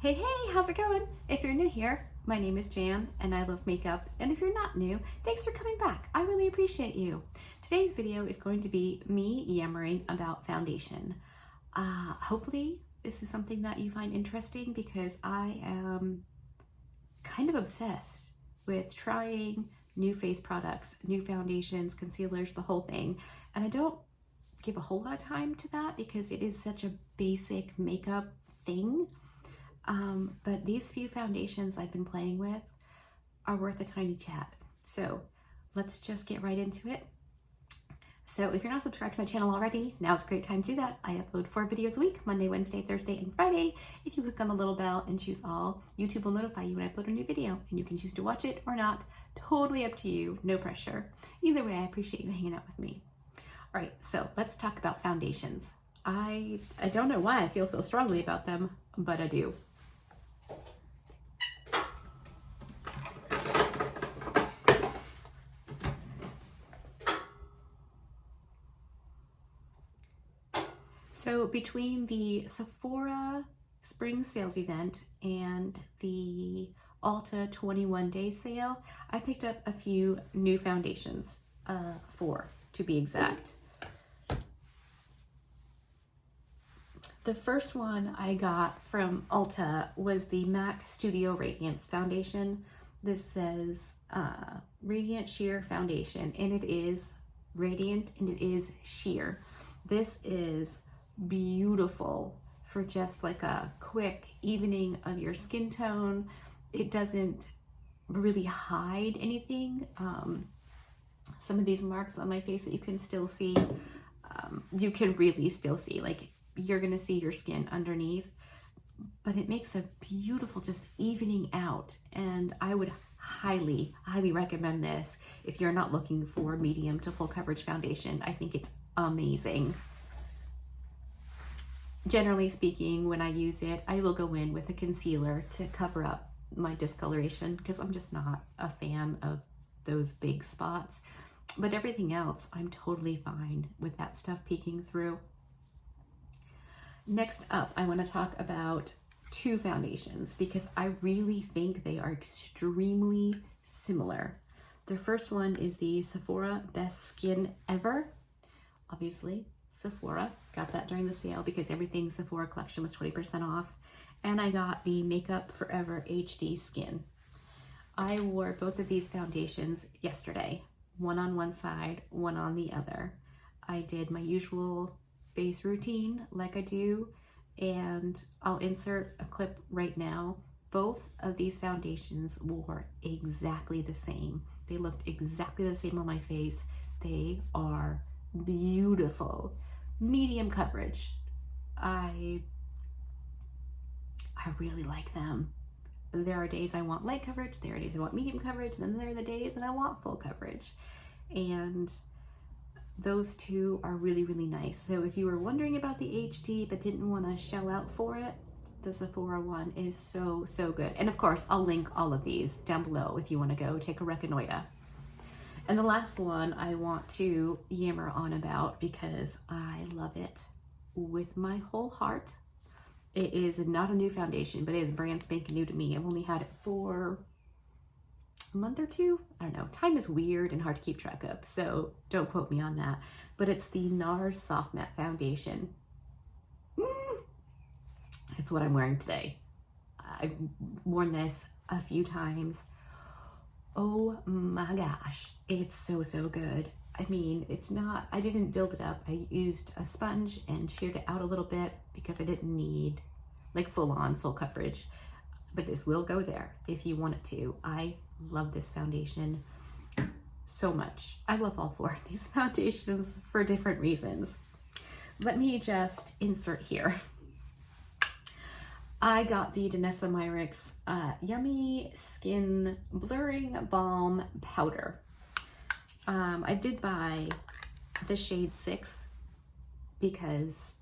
Hey, how's it going? If you're new here, my name is Jan and I love makeup. And if you're not new, thanks for coming back. I really appreciate you. Today's video is going to be me yammering about foundation. Hopefully this is something that you find interesting because I am kind of obsessed with trying new face products, new foundations, concealers, the whole thing. And I don't give a whole lot of time to that because it is such a basic makeup thing. But these few foundations I've been playing with are worth a tiny chat. So let's just get right into it. So if you're not subscribed to my channel already, now's a great time to do that. I upload 4 videos a week, Monday, Wednesday, Thursday, and Friday. If you click on the little bell and choose all, YouTube will notify you when I upload a new video, and you can choose to watch it or not. Totally up to you, no pressure. Either way, I appreciate you hanging out with me. All right, so let's talk about foundations. I don't know why I feel so strongly about them, but I do. So between the Sephora spring sales event and the Ulta 21 day sale, I picked up a few new foundations, 4 to be exact. The first one I got from Ulta was the MAC Studio Radiance Foundation. This says Radiant Sheer Foundation, and it is radiant and it is sheer. This is beautiful for just like a quick evening of your skin tone. It doesn't really hide anything. Some of these marks on my face that you can still see, you can really still see, like you're gonna see your skin underneath, but it makes a beautiful just evening out. And I would highly recommend this if you're not looking for medium to full coverage foundation. I think it's amazing. Generally speaking, when I use it, I will go in with a concealer to cover up my discoloration because I'm just not a fan of those big spots. But everything else, I'm totally fine with that stuff peeking through. Next up, I want to talk about 2 foundations because I really think they are extremely similar. The first one is the Sephora Best Skin Ever. Obviously, Sephora, got that during the sale because everything Sephora collection was 20% off. And I got the Makeup Forever HD Skin. I wore both of these foundations yesterday, one on one side, one on the other. I did my usual face routine like I do, and I'll insert a clip right now. Both of these foundations wore exactly the same. They looked exactly the same on my face. They are beautiful. Medium coverage. I really like them. There are days I want light coverage, there are days I want medium coverage, and then there are the days that I want full coverage. And those 2 are really nice. So if you were wondering about the HD but didn't want to shell out for it, the Sephora one is so good. And of course, I'll link all of these down below if you want to go take a reconnoiter. And the last one I want to yammer on about because I love it with my whole heart. It is not a new foundation, but it is brand spanking new to me. I've only had it for a month or 2. I don't know. Time is weird and hard to keep track of, so don't quote me on that. But it's the NARS Soft Matte Foundation. It's what I'm wearing today. I've worn this a few times. Oh my gosh, it's so good. I mean, it's not, I didn't build it up. I used a sponge and sheared it out a little bit because I didn't need like full coverage, but this will go there if you want it to. I love this foundation so much. I love all 4 of these foundations for different reasons. Let me just insert here. I got the Denessa Myricks Yummy Skin Blurring Balm Powder. I did buy the shade 6 because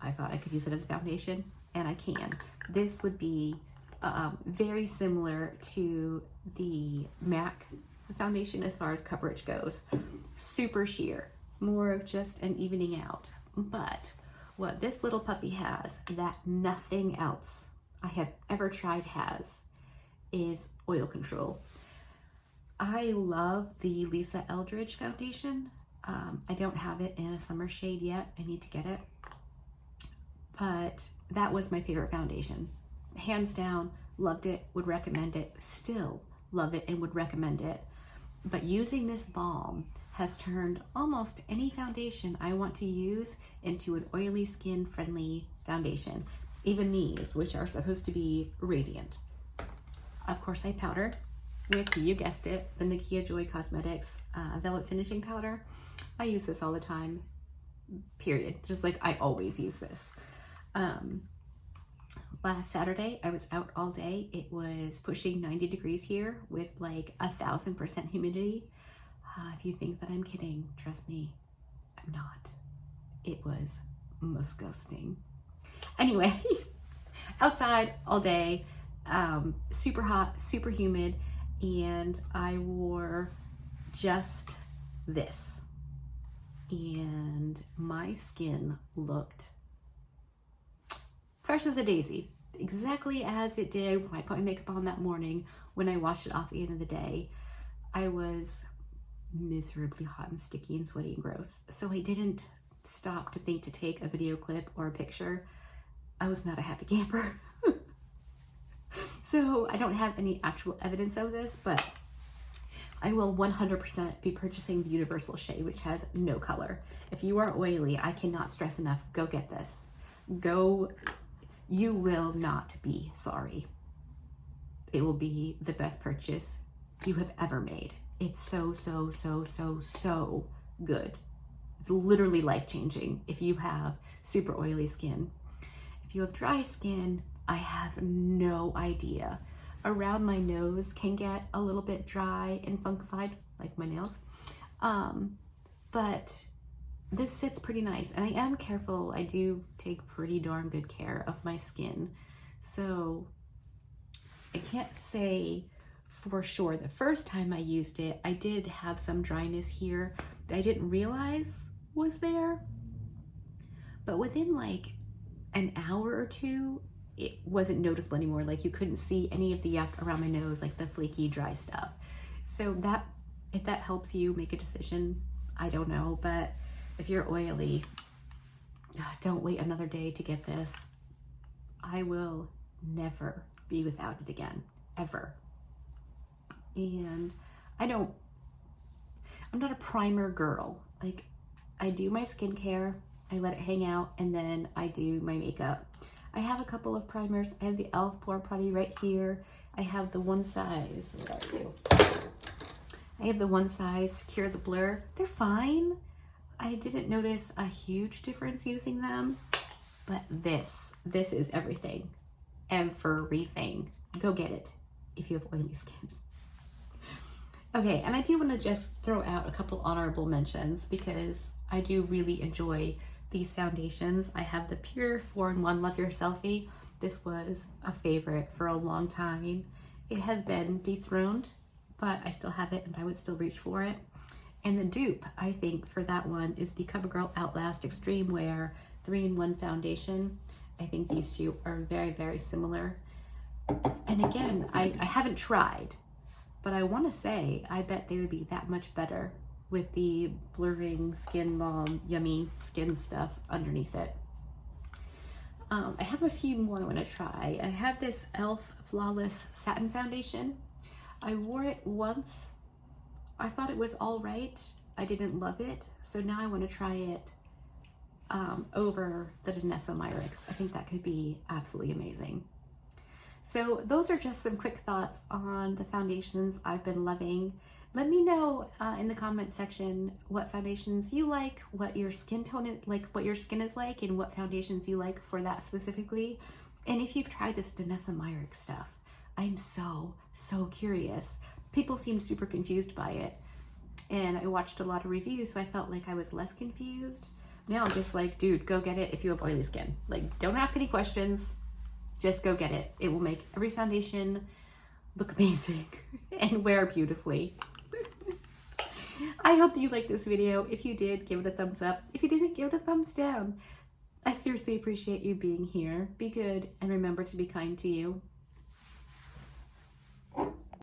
I thought I could use it as a foundation, and I can. This would be very similar to the MAC foundation as far as coverage goes. Super sheer, more of just an evening out. But what this little puppy has that nothing else I have ever tried is oil control. I love the Lisa Eldridge foundation. I don't have it in a summer shade yet. I need to get it. But that was my favorite foundation. Hands down, loved it, would recommend it, still love it and would recommend it. But using this balm has turned almost any foundation I want to use into an oily skin friendly foundation. Even these, which are supposed to be radiant. Of course, I powder with, you guessed it, the Nakia Joy Cosmetics Velvet Finishing Powder. I use this all the time, period. Just like I always use this. Last Saturday, I was out all day. It was pushing 90 degrees here with like 1,000% humidity. If you think that I'm kidding, trust me, I'm not. It was disgusting. Anyway, outside all day, super hot, super humid, and I wore just this. And my skin looked fresh as a daisy, exactly as it did when I put my makeup on that morning when I washed it off at the end of the day. I was miserably hot and sticky and sweaty and gross. So I didn't stop to think to take a video clip or a picture. I was not a happy camper. So I don't have any actual evidence of this, but I will 100% be purchasing the Universal shade, which has no color. If you are oily, I cannot stress enough, go get this. Go, you will not be sorry. It will be the best purchase you have ever made. It's so good. It's literally life-changing if you have super oily skin. If you have dry skin, I have no idea. Around my nose can get a little bit dry and funkified, like my nails. But this sits pretty nice, and I am careful. I do take pretty darn good care of my skin. So I can't say for sure. The first time I used it, I did have some dryness here that I didn't realize was there. But within like an hour or two, it wasn't noticeable anymore. Like you couldn't see any of the yuck around my nose, like the flaky, dry stuff. So that, if that helps you make a decision, I don't know. But if you're oily, don't wait another day to get this. I will never be without it again, ever. And I'm not a primer girl. Like I do my skincare, I let it hang out, and then I do my makeup. I have a couple of primers. I have the e.l.f. Pore Potty right here. I have the one size, what do I do? I have the one size Secure the Blur. They're fine. I didn't notice a huge difference using them, but this is everything. Everything. Go get it if you have oily skin. Okay, and I do want to just throw out a couple honorable mentions because I do really enjoy these foundations. I have the Pure 4-in-1 Love Your Selfie. This was a favorite for a long time. It has been dethroned, but I still have it and I would still reach for it. And the dupe, I think, for that one is the CoverGirl Outlast Extreme Wear 3-in-1 foundation. I think these two are very, very similar. And again, I haven't tried, but I want to say I bet they would be that much better with the blurring skin balm, yummy skin stuff underneath it. I have a few more I want to try. I have this e.l.f. Flawless Satin Foundation. I wore it once. I thought it was all right. I didn't love it. So now I want to try it over the Denessa Myricks. I think that could be absolutely amazing. So those are just some quick thoughts on the foundations I've been loving. Let me know in the comment section what foundations you like, what your skin tone is like, what your skin is like, and what foundations you like for that specifically. And if you've tried this Denessa Myricks stuff, I'm so curious. People seem super confused by it. And I watched a lot of reviews, so I felt like I was less confused. Now I'm just like, dude, go get it if you have oily skin. Like, don't ask any questions. Just go get it. It will make every foundation look amazing and wear beautifully. I hope that you liked this video. If you did, give it a thumbs up. If you didn't, give it a thumbs down. I seriously appreciate you being here. Be good and remember to be kind to you.